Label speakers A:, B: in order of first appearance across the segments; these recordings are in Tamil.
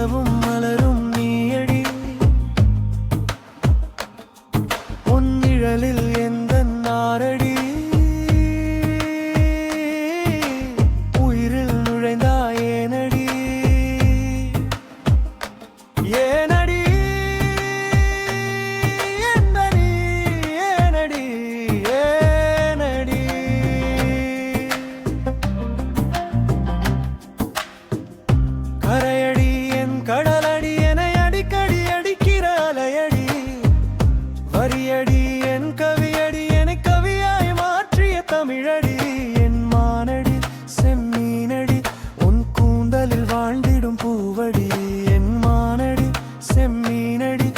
A: நிலவும் மலரும் நீயடி உன் நிழலில் எந்தன் நாரடி உயிரில் நுழைந்தாயேனடி ஏனடி என்னடி ஏனடி ஏனடி கரையடி என் கடலடி என அடிக்கடி அடிக்கிற அலையடி வரியடி என் கவியடி என கவியாய் மாற்றிய தமிழடி என் மானடி செம்மீனடி உன் கூந்தலில் வாழ்ந்திடும் பூவடி என் மானடி செம்மீனடி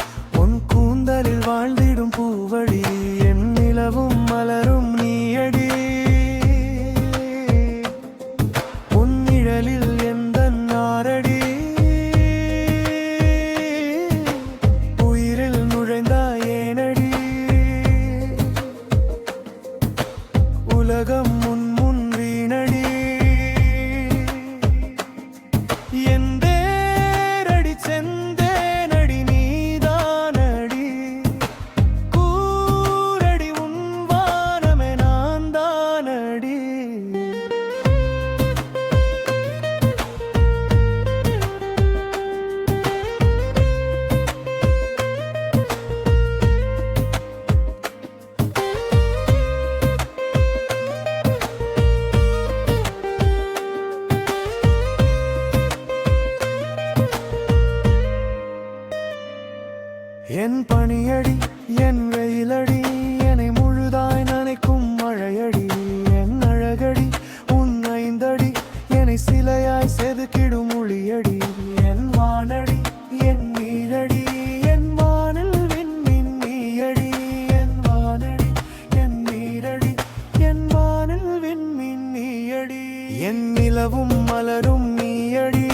A: உன் கூந்தலில் வாழ்ந்திடும் பூவடி என் நிலவும் மலரும் நீயடி உன் நிழலில் எந்தன் நாரடி உயிரில் நுழைந்தாயேனடி உலகம் முன் வீணடி என் தேரடி செந்தேனடி நீதானடி கூரடி உன் வானமே நான் தானடி என் பனியடி என் வெயிலடி என்னை முழுதாய் நனைக்கும் மழையடி என் அழகடி உன் ஐந்தடி என்னை சிலையாய் செதுக்கிடும் ஒளியடி என் வானடி என் நீரடி என் வானில் விண்மீன் நீயடி என் வானடி என் நீரடி என் வானில் விண்மீன் நீயடி என் நிலவும் மலரும் நீயடி